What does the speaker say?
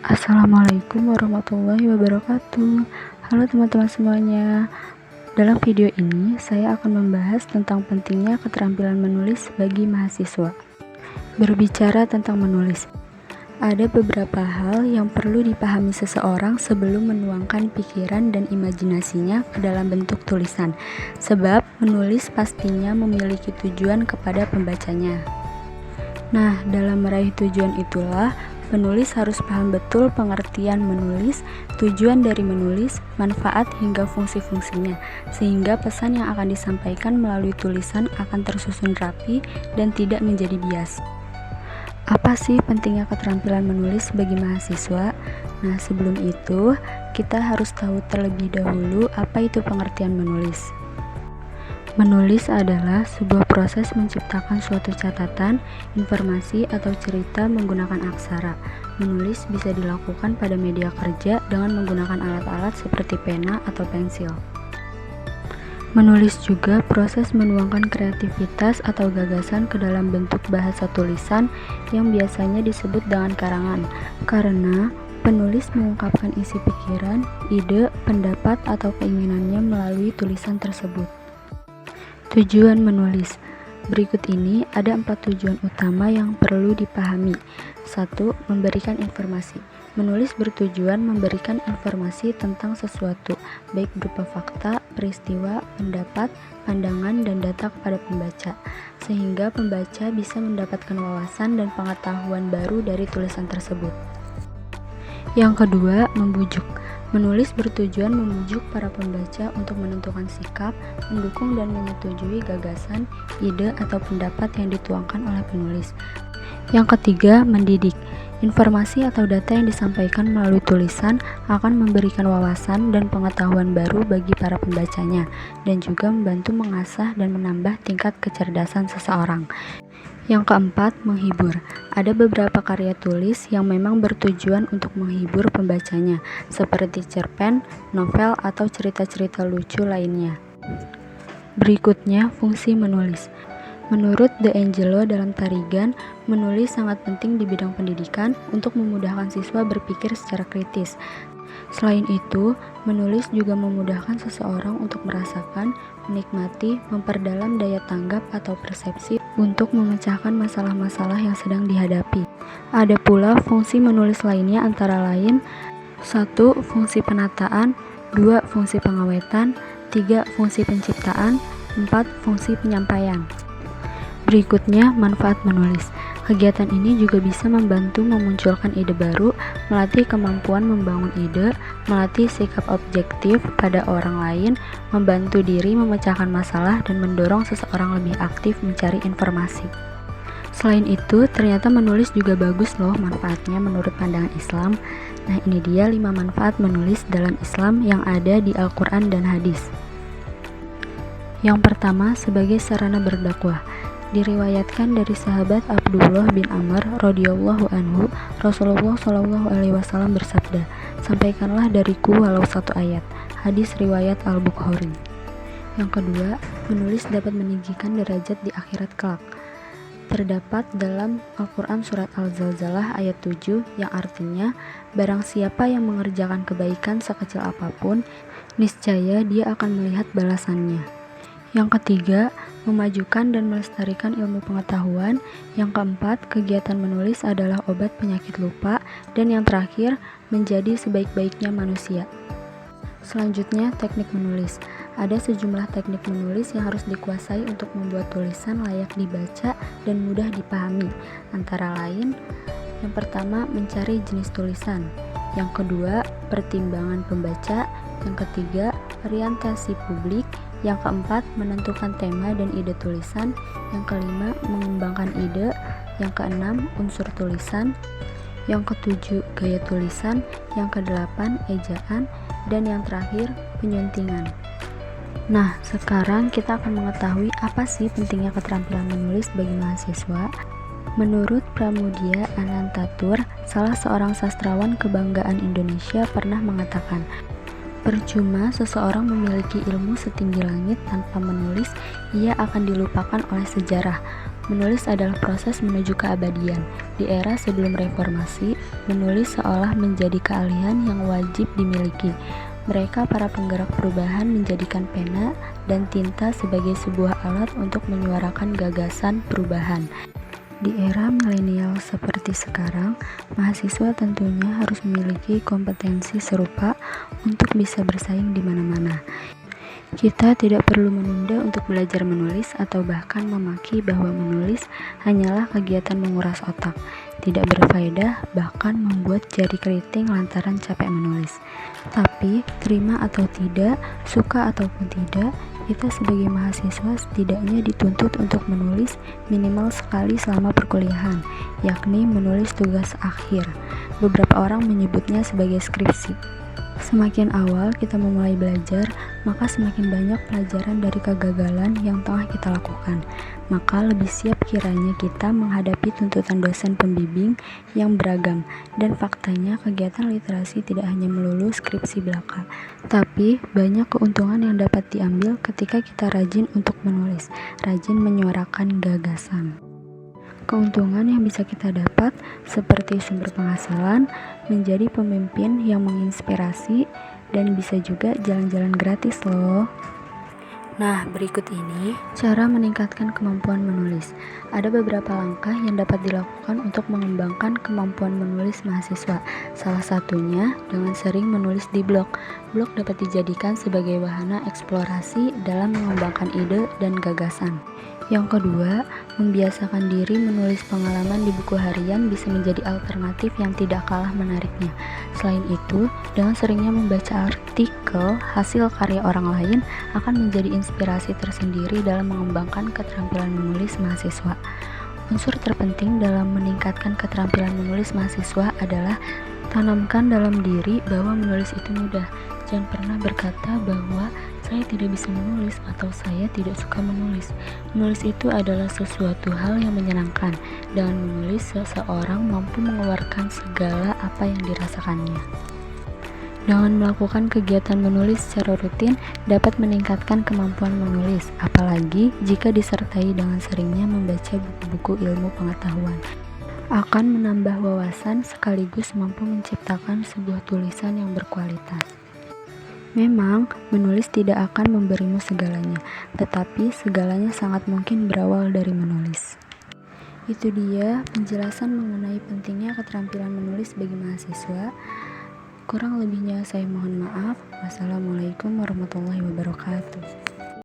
Assalamualaikum warahmatullahi wabarakatuh. Halo teman-teman semuanya. Dalam video ini saya akan membahas tentang pentingnya keterampilan menulis bagi mahasiswa. Berbicara tentang menulis, ada beberapa hal yang perlu dipahami seseorang sebelum menuangkan pikiran dan imajinasinya ke dalam bentuk tulisan, sebab menulis pastinya memiliki tujuan kepada pembacanya. Nah, dalam meraih tujuan itulah penulis harus paham betul pengertian menulis, tujuan dari menulis, manfaat hingga fungsi-fungsinya, sehingga pesan yang akan disampaikan melalui tulisan akan tersusun rapi dan tidak menjadi bias. Apa sih pentingnya keterampilan menulis bagi mahasiswa? Nah, sebelum itu, kita harus tahu terlebih dahulu apa itu pengertian menulis. Menulis adalah sebuah proses menciptakan suatu catatan, informasi, atau cerita menggunakan aksara. Menulis bisa dilakukan pada media kerja dengan menggunakan alat-alat seperti pena atau pensil. Menulis juga proses menuangkan kreativitas atau gagasan ke dalam bentuk bahasa tulisan yang biasanya disebut dengan karangan, karena penulis mengungkapkan isi pikiran, ide, pendapat, atau keinginannya melalui tulisan tersebut. Tujuan menulis. Berikut ini ada 4 tujuan utama yang perlu dipahami. 1. Memberikan informasi. Menulis bertujuan memberikan informasi tentang sesuatu, baik berupa fakta, peristiwa, pendapat, pandangan, dan data kepada pembaca, sehingga pembaca bisa mendapatkan wawasan dan pengetahuan baru dari tulisan tersebut. Yang kedua, membujuk. Menulis bertujuan membujuk para pembaca untuk menentukan sikap, mendukung dan menyetujui gagasan, ide, atau pendapat yang dituangkan oleh penulis. Yang ketiga, mendidik. Informasi atau data yang disampaikan melalui tulisan akan memberikan wawasan dan pengetahuan baru bagi para pembacanya, dan juga membantu mengasah dan menambah tingkat kecerdasan seseorang. Yang keempat, menghibur. Ada beberapa karya tulis yang memang bertujuan untuk menghibur pembacanya, seperti cerpen, novel, atau cerita-cerita lucu lainnya. Berikutnya, fungsi menulis. Menurut De Angelo dalam Tarigan, menulis sangat penting di bidang pendidikan untuk memudahkan siswa berpikir secara kritis. Selain itu, menulis juga memudahkan seseorang untuk merasakan, menikmati, memperdalam daya tanggap atau persepsi untuk memecahkan masalah-masalah yang sedang dihadapi. Ada pula fungsi menulis lainnya antara lain 1. Fungsi penataan, 2. Fungsi pengawetan, 3. Fungsi penciptaan, 4. Fungsi penyampaian. Berikutnya, manfaat menulis. Kegiatan ini juga bisa membantu memunculkan ide baru, melatih kemampuan membangun ide, melatih sikap objektif pada orang lain, membantu diri memecahkan masalah, dan mendorong seseorang lebih aktif mencari informasi. Selain itu, ternyata menulis juga bagus loh manfaatnya menurut pandangan Islam. Nah, ini dia 5 manfaat menulis dalam Islam yang ada di Al-Quran dan hadis. Yang pertama, sebagai sarana berdakwah. Diriwayatkan dari sahabat Abdullah bin Amr radhiyallahu anhu, Rasulullah shallallahu alaihi wasallam bersabda, "Sampaikanlah dariku walau 1 ayat." Hadis riwayat Al-Bukhari. Yang kedua, menulis dapat meninggikan derajat di akhirat kelak. Terdapat dalam Al-Quran surat Al-Zalzalah ayat 7 yang artinya, barang siapa yang mengerjakan kebaikan sekecil apapun, niscaya dia akan melihat balasannya. Yang ketiga, memajukan dan melestarikan ilmu pengetahuan. Yang keempat, kegiatan menulis adalah obat penyakit lupa. Dan yang terakhir, menjadi sebaik-baiknya manusia. Selanjutnya, teknik menulis. Ada sejumlah teknik menulis yang harus dikuasai untuk membuat tulisan layak dibaca dan mudah dipahami. Antara lain, yang pertama, mencari jenis tulisan. Yang kedua, pertimbangan pembaca. Yang ketiga, orientasi publik. Yang keempat, menentukan tema dan ide tulisan. Yang kelima, mengembangkan ide. Yang keenam, unsur tulisan. Yang ketujuh, gaya tulisan. Yang kedelapan, ejaan. Dan yang terakhir, penyuntingan. Nah, sekarang kita akan mengetahui apa sih pentingnya keterampilan menulis bagi mahasiswa. Menurut Pramudia Anantatur, salah seorang sastrawan kebanggaan Indonesia pernah mengatakan, Percuma seseorang memiliki ilmu setinggi langit tanpa menulis, ia akan dilupakan oleh sejarah. Menulis adalah proses menuju keabadian. Di era sebelum reformasi, menulis seolah menjadi keahlian yang wajib dimiliki. Mereka, para penggerak perubahan, menjadikan pena dan tinta sebagai sebuah alat untuk menyuarakan gagasan perubahan. Di era milenial seperti sekarang, mahasiswa tentunya harus memiliki kompetensi serupa untuk bisa bersaing di mana-mana. Kita tidak perlu menunda untuk belajar menulis atau bahkan memaki bahwa menulis hanyalah kegiatan menguras otak, tidak berfaedah, bahkan membuat jari keriting lantaran capek menulis. Tapi, terima atau tidak, suka ataupun tidak, kita sebagai mahasiswa setidaknya dituntut untuk menulis minimal sekali selama perkuliahan, yakni menulis tugas akhir. Beberapa orang menyebutnya sebagai skripsi. Semakin awal kita memulai belajar, maka semakin banyak pelajaran dari kegagalan yang tengah kita lakukan. Maka lebih siap kiranya kita menghadapi tuntutan dosen pembimbing yang beragam. Dan faktanya kegiatan literasi tidak hanya melulu skripsi belaka, tapi banyak keuntungan yang dapat diambil ketika kita rajin untuk menulis, rajin menyuarakan gagasan. Keuntungan yang bisa kita dapat seperti sumber penghasilan, menjadi pemimpin yang menginspirasi, dan bisa juga jalan-jalan gratis loh. Nah, berikut ini cara meningkatkan kemampuan menulis. Ada beberapa langkah yang dapat dilakukan untuk mengembangkan kemampuan menulis mahasiswa. Salah satunya dengan sering menulis di blog. Blog dapat dijadikan sebagai wahana eksplorasi dalam mengembangkan ide dan gagasan. Yang kedua, membiasakan diri menulis pengalaman di buku harian bisa menjadi alternatif yang tidak kalah menariknya. Selain itu, dengan seringnya membaca artikel hasil karya orang lain akan menjadi inspirasi tersendiri dalam mengembangkan keterampilan menulis mahasiswa. Unsur terpenting dalam meningkatkan keterampilan menulis mahasiswa adalah tanamkan dalam diri bahwa menulis itu mudah. Jangan pernah berkata bahwa saya tidak bisa menulis atau saya tidak suka menulis. Menulis itu adalah sesuatu hal yang menyenangkan. Dengan menulis, seseorang mampu mengeluarkan segala apa yang dirasakannya. Dengan melakukan kegiatan menulis secara rutin dapat meningkatkan kemampuan menulis, apalagi jika disertai dengan seringnya membaca buku-buku ilmu pengetahuan. Akan menambah wawasan sekaligus mampu menciptakan sebuah tulisan yang berkualitas. Memang, menulis tidak akan memberimu segalanya, tetapi segalanya sangat mungkin berawal dari menulis. Itu dia penjelasan mengenai pentingnya keterampilan menulis bagi mahasiswa. Kurang lebihnya saya mohon maaf. Wassalamualaikum warahmatullahi wabarakatuh.